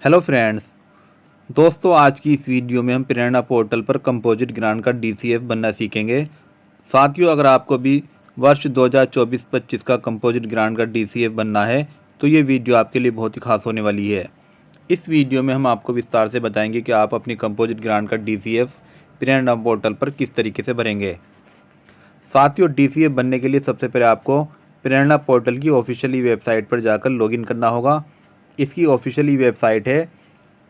Hello friends, दोस्तों आज की इस वीडियो में हम प्रेरणा पोर्टल पर कंपोजिट ग्रांट का डीसीएफ बनना सीखेंगे। साथियों, अगर आपको भी वर्ष 2024-25 का कंपोजिट ग्रांट का डीसीएफ बनना है तो ये वीडियो आपके लिए बहुत ही खास होने वाली है। इस वीडियो में हम आपको विस्तार से बताएंगे कि आप अपनी कंपोजिट ग्रांट का डीसीएफ प्रेरणा पोर्टल पर किस तरीके से भरेंगे। साथियों, डीसीएफ बनने के लिए सबसे पहले आपको प्रेरणा पोर्टल की ऑफिशियली वेबसाइट पर जाकर लॉगिन करना होगा। इसकी ऑफिशियली वेबसाइट है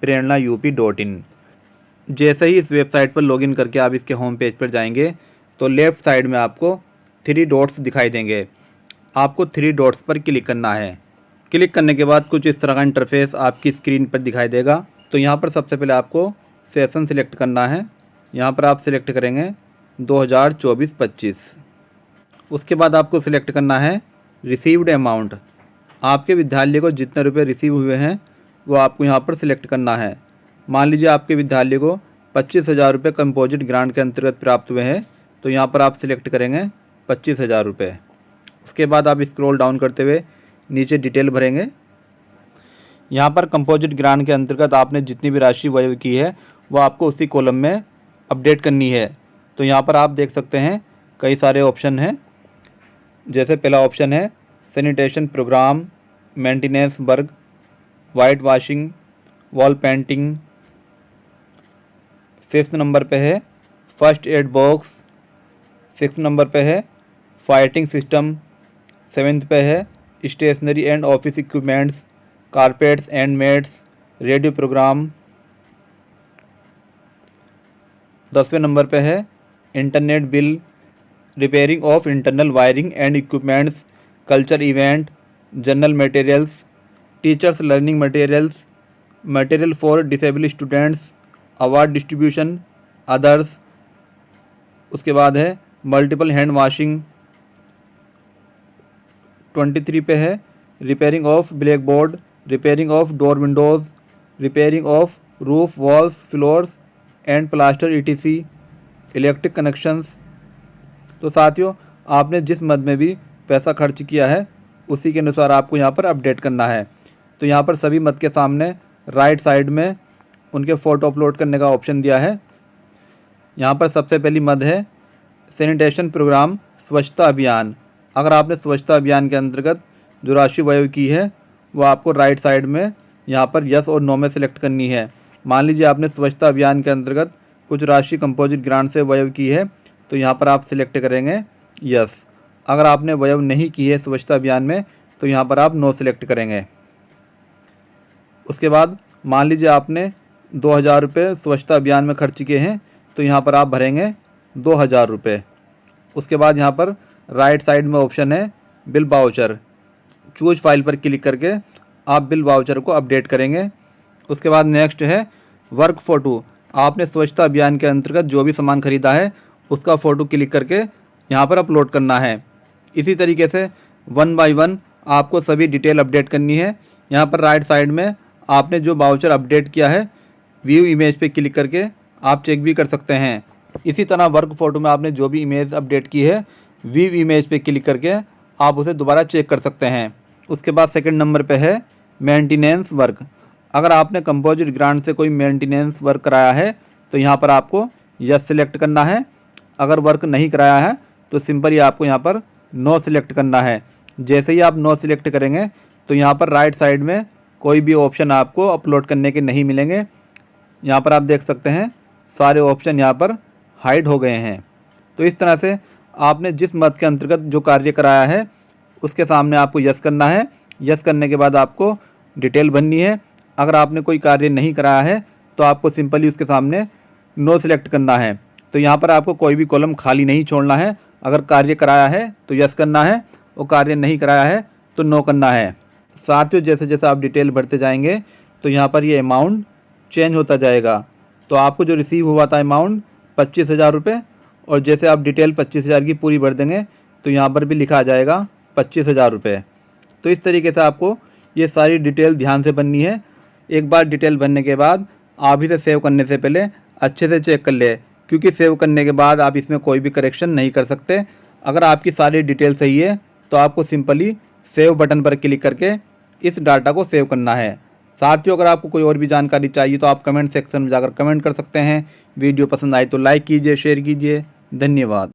prerna.up.in। जैसे ही इस वेबसाइट पर लॉगिन करके आप इसके होम पेज पर जाएंगे तो लेफ़्ट साइड में आपको 3 डॉट्स दिखाई देंगे। आपको 3 डॉट्स पर क्लिक करना है। क्लिक करने के बाद कुछ इस तरह का इंटरफेस आपकी स्क्रीन पर दिखाई देगा। तो यहाँ पर सबसे पहले आपको सेशन सिलेक्ट करना है। यहाँ पर आप सिलेक्ट करेंगे 2024-25। उसके बाद आपको सिलेक्ट करना है रिसीव्ड अमाउंट। आपके विद्यालय को जितने रुपए रिसीव हुए हैं वो आपको यहाँ पर सिलेक्ट करना है। मान लीजिए आपके विद्यालय को 25,000 रुपये कंपोजिट ग्रांट के अंतर्गत प्राप्त हुए हैं, तो यहाँ पर आप सिलेक्ट करेंगे 25,000 रुपये। उसके बाद आप स्क्रॉल डाउन करते हुए नीचे डिटेल भरेंगे। यहाँ पर कंपोजिट ग्रांट के अंतर्गत आपने जितनी भी राशि व्यय की है वो आपको उसी कॉलम में अपडेट करनी है। तो यहाँ पर आप देख सकते हैं कई सारे ऑप्शन हैं। जैसे पहला ऑप्शन है sanitation program, maintenance work, white washing, wall painting. 5th number पे है first aid box. 6th number पे है फाइटिंग सिस्टम। 7th पे है stationery and office equipments, carpets and mats, radio programme. 10वें नंबर पे है internet bill, repairing of internal wiring and equipments, culture event, general materials, teachers learning materials, material for disable students, award distribution, others. उसके बाद है multiple hand washing. 23 पे है repairing of black board, repairing of door windows, repairing of roof walls, floors and plaster etc, electric connections. तो साथियों, आपने जिस मद में भी पैसा खर्च किया है उसी के अनुसार आपको यहाँ पर अपडेट करना है। तो यहाँ पर सभी मद के सामने राइट साइड में उनके फ़ोटो अपलोड करने का ऑप्शन दिया है। यहाँ पर सबसे पहली मद है सैनिटेशन प्रोग्राम स्वच्छता अभियान। अगर आपने स्वच्छता अभियान के अंतर्गत जो राशि व्यय की है वो आपको राइट साइड में यहाँ पर यस और नो में सिलेक्ट करनी है। मान लीजिए आपने स्वच्छता अभियान के अंतर्गत कुछ राशि कंपोजिट ग्रांट से व्यय की है तो यहाँ पर आप सिलेक्ट करेंगे यस। अगर आपने व्यय नहीं की है स्वच्छता अभियान में तो यहाँ पर आप नो सिलेक्ट करेंगे। उसके बाद मान लीजिए आपने 2,000 रुपये स्वच्छता अभियान में खर्च किए हैं तो यहाँ पर आप भरेंगे 2,000 रुपये। उसके बाद यहाँ पर राइट साइड में ऑप्शन है बिल वाउचर। चूज फाइल पर क्लिक करके आप बिल वाउचर को अपडेट करेंगे। उसके बाद नेक्स्ट है वर्क फ़ोटो। आपने स्वच्छता अभियान के अंतर्गत जो भी सामान खरीदा है उसका फ़ोटो क्लिक करके यहाँ पर अपलोड करना है। इसी तरीके से 1 बाय 1 आपको सभी डिटेल अपडेट करनी है। यहाँ पर राइट साइड में आपने जो वाउचर अपडेट किया है व्यू इमेज पे क्लिक करके आप चेक भी कर सकते हैं। इसी तरह वर्क फ़ोटो में आपने जो भी इमेज अपडेट की है व्यू इमेज पे क्लिक करके आप उसे दोबारा चेक कर सकते हैं। उसके बाद सेकंड नंबर पे है मेंटेनेंस वर्क। अगर आपने कंपोजिट ग्रांट से कोई मेंटेनेंस वर्क कराया है तो यहाँ पर आपको यस सिलेक्ट करना है। अगर वर्क नहीं कराया है तो सिंपली आपको यहाँ पर नो सिलेक्ट करना है। जैसे ही आप नो सिलेक्ट करेंगे तो यहाँ पर राइट साइड में कोई भी ऑप्शन आपको अपलोड करने के नहीं मिलेंगे। यहाँ पर आप देख सकते हैं सारे ऑप्शन यहाँ पर हाइड हो गए हैं। तो इस तरह से आपने जिस मद के अंतर्गत जो कार्य कराया है उसके सामने आपको यस करना है। यस करने के बाद आपको डिटेल भरनी है। अगर आपने कोई कार्य नहीं कराया है तो आपको सिंपली उसके सामने नो सिलेक्ट करना है। तो यहाँ पर आपको कोई भी कॉलम खाली नहीं छोड़ना है। अगर कार्य कराया है तो यस करना है और कार्य नहीं कराया है तो नो करना है। साथियों, जैसे जैसे आप डिटेल भरते जाएंगे तो यहाँ पर ये अमाउंट चेंज होता जाएगा। तो आपको जो रिसीव हुआ था अमाउंट 25,000 रुपये, और जैसे आप डिटेल 25,000 की पूरी भर देंगे तो यहाँ पर भी लिखा आ जाएगा 25,000 रुपये। तो इस तरीके से आपको ये सारी डिटेल ध्यान से भरनी है। एक बार डिटेल भरने के बाद आप इसे सेव करने से पहले अच्छे से चेक कर ले, क्योंकि सेव करने के बाद आप इसमें कोई भी करेक्शन नहीं कर सकते। अगर आपकी सारी डिटेल सही है तो आपको सिंपली सेव बटन पर क्लिक करके इस डाटा को सेव करना है। साथियों, अगर आपको कोई और भी जानकारी चाहिए तो आप कमेंट सेक्शन में जाकर कमेंट कर सकते हैं। वीडियो पसंद आए तो लाइक कीजिए, शेयर कीजिए। धन्यवाद।